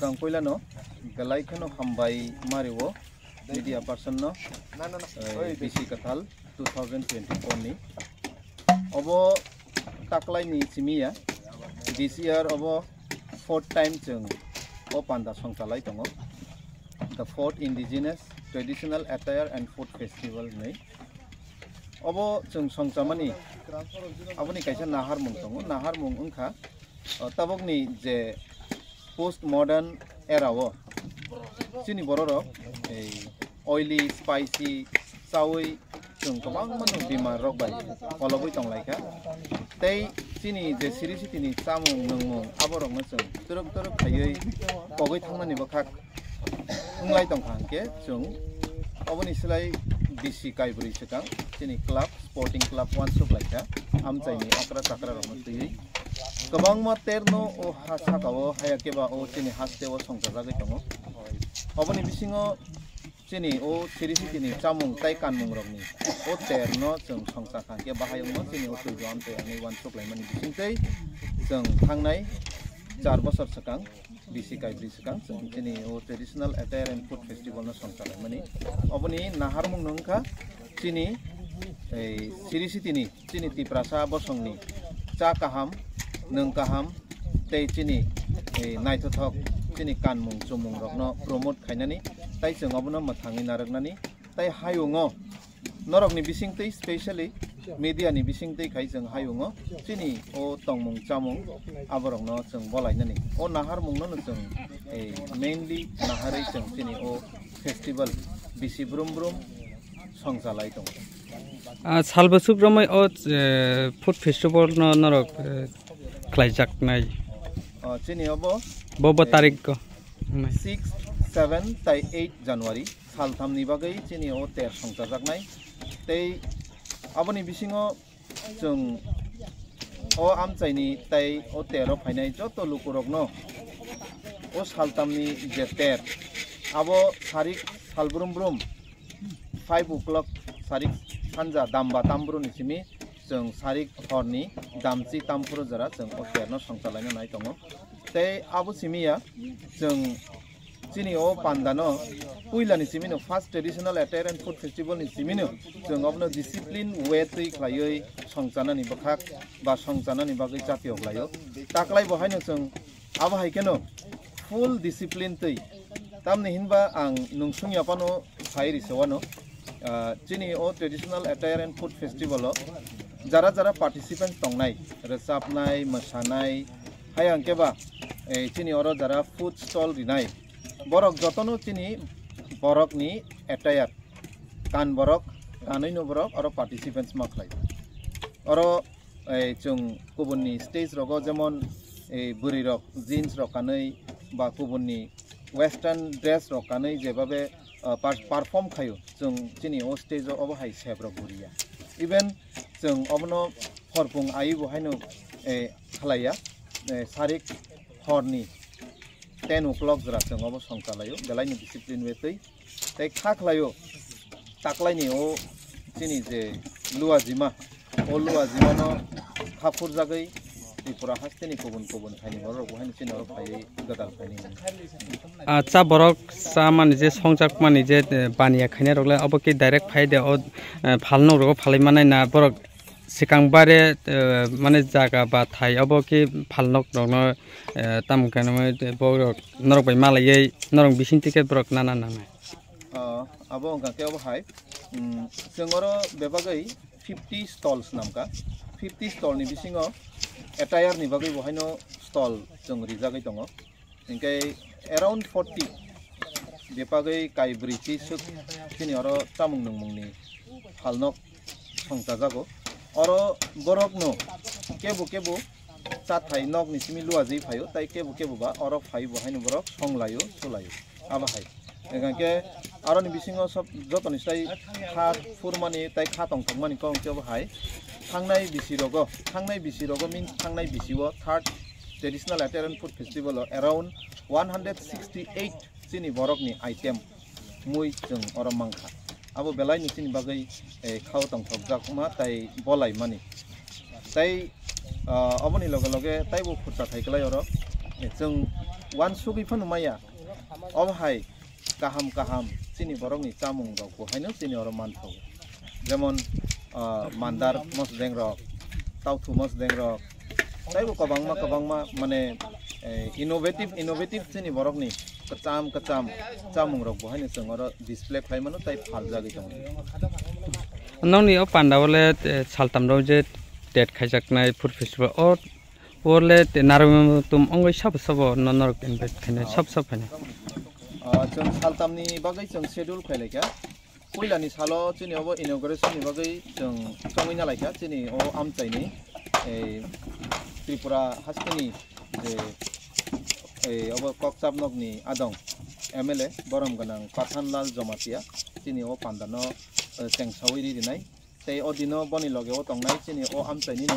Sigang Poilano, Galaikano Hambai Mariwo, media person no, BC Katal 2024 ni. Obo taklay ni Simia, this year obo 4th time chung Opanda Songtalay tongo. The 4th indigenous traditional attire and food festival ni. Obo chung songchamani aboni kaisa nahar mung tongo nahar mung ungkha tabokni je post modern era wo chini bororok ei oily spicy sawi chung kabang manu bimar rok bai koloboi tonglaika tei chini je siri sitini chamung nungmung aborok na chung turuk turuk khayoi pogoi thangnani bokhak unglai tongkhangke chung oboni silai BC Kaiburi sekang chini club sporting club one suk laika amchaini akra takra rokno tui kabang ma terno o hasa kawo hayakeba o chini haste o songjagai tongo oboni bisingo chini o sirisi chini chamung tai kanmung rokni o terno chung songsa khangke bahayong mo chini o tui jam te ani one suk laimani bisingtei chung thangnai 4 bosor sekang BC Kaiburi sekang chini o traditional attire and food festival no songsa laimani oboni naharmung nungkha chini ei sirisi tini chini tiprasa bosongni cha kaham nung kaham tei chini ei naithothok chini kanmung chumung rokno promote khainani tai chung obono mathangi naraknani tai hayungo norokni bisingtei specially media ni bisingtei khai chung hayungo chini o tongmung chamung aborokno chung bolainani o naharmung no chung ei mainly naharai chung chini o festival bisi brum brum songsalai tong salbasuk ramai o food festival no norok khlaijak nai chini obo bobo tarik ko 6 7 tai 8 January saltham ni bagai chini o ter songjak nai tei aboni bisingo chung o amchaini tai o tero phainai joto lukurokno o saltamni je ter abo sarik salbrum brum 5 o'clock sarik sanja damba tambru ni simi chung sarik horni damchi tampuru jara chung o terno songchalaina nai tongo tei abo simia chung chini o pandano puila ni simino first traditional attire and food festival ni simino chung obno discipline way tui khlaioi songchana ni bakhak ba songchana ni bagai jatiyo khlaio taklai bohaino chung abo haikeno full discipline tui tamni hinba ang nungsung yapano phairi sewano chini o traditional attire and food festival jara jara participants tongnai resapnai masanai hayang keba chini oro jara food stall rinai borok jotono chini borok ni attire kan borok kanoino borok oro participants maklai oro chung kubunni stage rogo jemon buri rok jeans rok kanai ba kubunni western dress rok kanai jebabe perform khayo chung chini o stage obo hai sebro buria even chung obno horpung ai bo haino khlaiya sarik horni 10 o'clock jara chung obo songkalayo galaini discipline we tei khaklayo taklaini o chini je luajima no khapur jagai Tripura hasteni kubun khaini borok bohaini chini oro khai gadal khaini cha borok cha mani je songjak mani je baniya khaina rokla abo ki direct phaide o phalno rok phalai manai na borok sikangbare mane jaga ba thai abo ki phalnok rokno tam kana borok norok bai malai norong bising ticket borok nana abo ga ke abo hai sengoro bebagai 50 stalls namka 50 stall ni bisingo attire ni bagai bohaino stall chung rijagai tongo inkai around 40 bepagai Kaiburi chi suk chini oro chamung nungmung ni phalnok songta jago oro borok no kebu cha thai nok ni simi luaji phayo tai kebu ba oro phai bohaino borok songlayo sulayo aba hai engake aro ni bisingo sob jotoni sai kha furmani tai kha tong thangmani kong chebo hai thangnai bisirogo means thangnai bisiwo third traditional attire and food festival around 168 chini borok ni item mui chung oro mangkha abo belai ni chini bagai khao tong thokjak ma tai bolai mani tai aboni loge loge tai bo khutta thaiklai oro chung wan sugi phanu maya obhai kaham kaham chini borok ni chamung rok bohaino chini oro mantho jemon mandar mosdeng rok tautu mosdeng rok taibo kabangma mane innovative chini borok ni kacham chamung rok bohaino chong oro display khlaimano tai phaljagi tong noni o panda ole saltam ro je tet khaijaknai food festival or orle narum tum ongoi sab nonor invite khane sab phane जों सालतामनि बागै जों schedule खायलायखा पहिलानि सालो जोंनि अब इनॉग्रेशननि बागै जों सङै नालायखा जोंनि अ आमचाइनि त्रिपुरा हास्टिनि जे अब कक्साबनगनि आदं एमएलए बरम गोनां पाथानलाल जमातिया जोंनि अ पान्दानो सेंसावै दिनाय तै अदिनो बनि लगेव तंनाय जोंनि अ आमचाइनि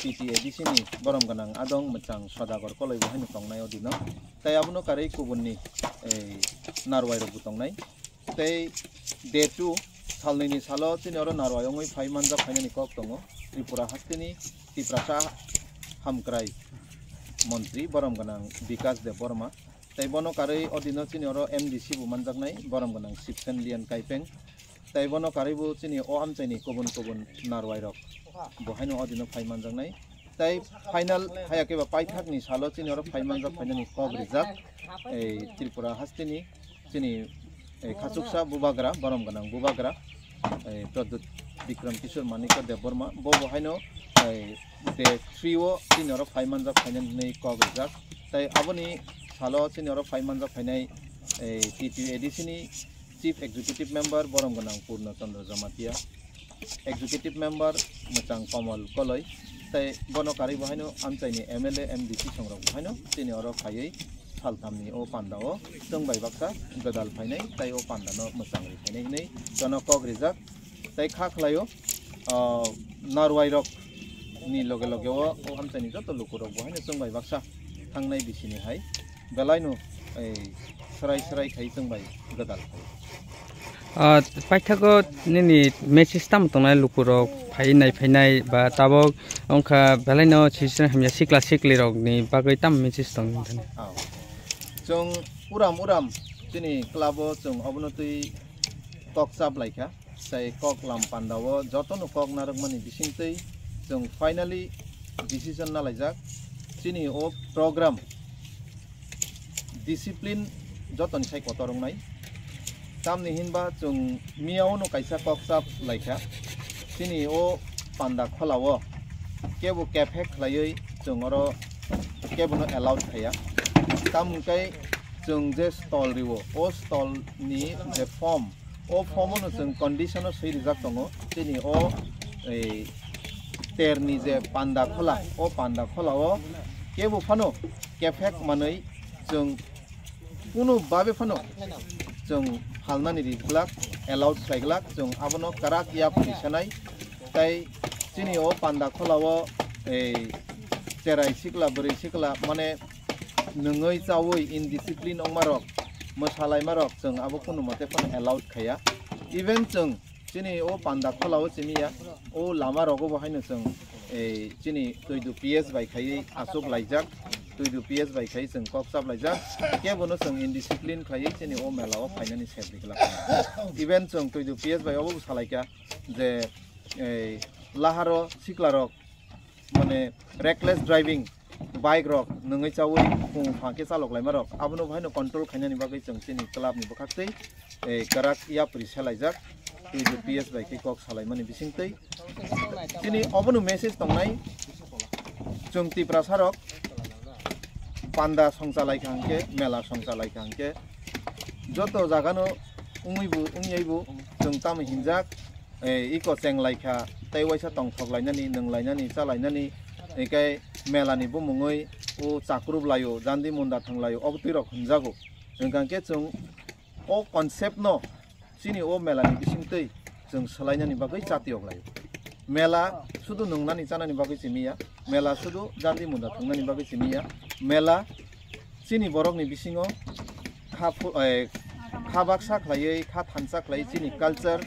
PTADCनि बरम गोनां आदं मोजां सदागर कलेज हायनो तंनाय अदिनो तै आबनो कारै गुबुननि नारवाय रग तंनाय तै डे 2 सालनैनि सालो जोंनि अ नारवायङै फाइमानजा फाइनानि कक दङ त्रिपुरा हास्टिनि तिप्रासा हामक्राय मन्त्री बरम गोनां विकास देव बर्मा तै बनो कारै अदिनो जोंनि अ MDC बुमानजागनाय बरम गोनां शिबसेन लियन काइपें तै बनो कारिबो जोंनि अ आमचाइनि गुबुन नारवाय रग बहायनो अदिनो फाइमानजागनाय तै फाइनाल हायाकेबा पाइथाकनि सालो जोंनि अ फाइमानजा फाइनानि कक रिजार्भ त्रिपुरा हास्टिनि जोंनि खासुकसा बुबाग्रा बरम गोनां बुबाग्रा प्रद्युत विक्रम किशोर मानिक देव बर्मा बहायनो डे 3 ओ जोंनि अ फाइमानजा फाइनानि कक रिजार्भ तै आबनि सालो जोंनि अ फाइमानजा फाइनाय PTADCनि चीफ एग्जीक्यूटिव मेंबर बरम गोनां पूर्णचंद्र जमातिया एग्जीक्यूटिव मेंबर मोजां कमल कलय तै बनो कारि बहायनो आमचाइनि MLA MDC संरक बहायनो जोंनि अ खायै सालतामनि अ पान्दाओ जों बायबाक्सा गदाल फायनाय तै अ पान्दानो मोजां रिफायनाय नै जन कक रिजार्भ तै खाखलायो नारवाय रक नि लगे लगे अ आमचाइनि जत लुकुरक बहायनो जों बायबाक्सा थांनाय बिसिनि हाय बेलायनो सराय खाय जों बाय गदाल पाइथाको निनि मेसेज ताम तंनाय लुकुरक फायनाय बा ताबक अंखा बेलायनो सिसन हमया सिक्ला सिक्लि रकनि बागै ताम मेसेज तं जों उराम जोंनि क्लाबो जों अबनतै कक साब लायखा जाय कक लाम पान्दावो जतनो कक नारकमानि बिसिंतै जों फाइनाली डिसिजन नालायजाक जोंनि अ प्रोग्राम डिसिप्लिन जतन साय कतरंनाय तामनि हिनबा जों मियावनो कायसा कक साब लायखा जोंनि अ पान्दा खलावो केबो कैफे खलायै जों अरो केबोनो अलाउड थाया तामकै जों जे स्टल रिवो ओ स्टल नि जे फॉर्म ओ फॉर्मनो जों कंडीशन सै रिजाक दङ जोंनि अ तेरनि जे पान्दा खला ओ पान्दा खलावो केबो फानो कैफे मानै जों कुनु बाबे फानो जों हालनानि रिगलाक अलाउड साइगलाक जों आबनो काराक या फैसानाय ताई जोंनि अ पान्दा खलावो जेराय सिकला बोरै सिकला माने नङै जावै इनडिसिप्लिन अंमारक मोसालाय मारक जों आबो कुनु मते फन अलाउड खाया इवेन जों जोंनि अ पान्दा खलावो सिमिया अ लामा रगो बहायनो जों जोंनि तैदु PS बायखायै आसुक लायजाक तैदु PS बायखायै जों कक साब लायजाक केबोनो जों इनडिसिप्लिन खायै जोंनि अ मेलाव फाइनानि सेफरिकला इवेन जों तैदु PS बायावबो सालायका जे लाहारो सिकला रक माने रेकलेस ड्राइविंग बाइक रक नङै चावै फुं फाके चालक लायमा रक आबनो बहायनो कंट्रोल खायनानि बागै जों जोंनि क्लाबनि बखाक्तै काराक या परिसालायजाक तैदु PS बायखै कक सालायमानि बिसिंतै जोंनि अबनो मेसेज दंनाय जों तिप्रासारक पान्दा संचालायखांके मेला संचालायखांके जत जागानो उङैबो जों ताम हिनजाक इको चेंलायखा तै वाइसा तंथक लायनानि नंलायनानि चालायनानि एकाय मेलानि बुमुङै ओ चाक्रुब लायो जान्दी मुन्दा थांलायो अब तिरक हनजागो नोंगांके जों ओ कन्सेप्ट न सिनि ओ मेलानि बिसिंतै जों सोलायनानि बागै जातियक लायो मेला सुदु नंनानि जानानि बागै सिमिया मेला सुदु जान्दी मुन्दा थांनानि बागै सिमिया मेला सिनि बरकनि बिसिङो खाबाक साख्लायै खा थानसाख्लायै सिनि कालचार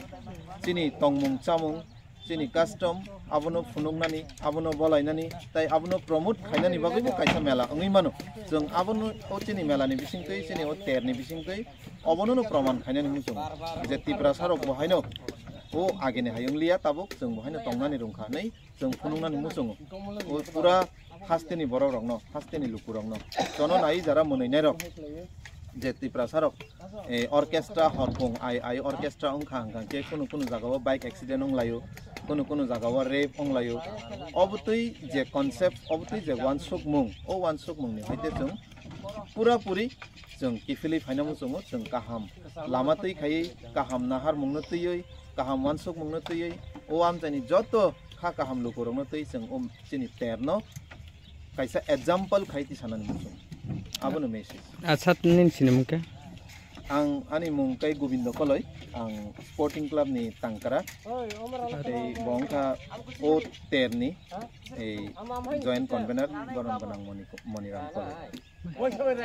सिनि तंमुं चामुं जोंनि कास्टम आबनो फुनुंनानै आबनो बलायनानै ताई आबनो प्रमोट खायनानै बागैबो कायसा मेला ओंगै मानो जों आबनो जोंनि मेलानि बिसिंकै जोंनि तेरनि बिसिंकै अबनो प्रमाण खायनानै मुजों जे तिब्रा सारक बहायनो ओ आगेने हायंलिया ताबुक जों बहायनो तंनानै रंखानै जों फुनुंनानै मुजों ओ पुरा हास्तेनि बरक रंनो हास्तेनि लुकु रंनो जनो नाय जारा मोनैनाय रक जे तिब्रा सारक ऑर्केस्ट्रा हरपुं आई ऑर्केस्ट्रा अंखा अंखा के कुनु जागाव बाइक एक्सीडेंट अंलायो कुनु जागाव रेप अंलायो अबतै जे कन्सेप्ट अबतै जे वानसुक मुं ओ वानसुक मुंनि हायते जों पूरा पूरी जों किफिलि फाइनामु जों काहाम लामातै खायै काहाम नाहार मुंनो तैयै काहाम वानसुक मुंनो तैयै ओ आमजानि जत खा काहाम लुकुरंनो तै जों चिनि तेरनो कायसा एग्जाम्पल खायति सानानि मुं आबनो मेसेज आच्छा निनसिनि मुंके आं आनि मुंकै गोविंद कलय आं स्पोर्टिं क्लब नि तांकारा ए बंका ओ तेरनि ए जॉइंट कन्वेनर गरम गनां मनिराम कलय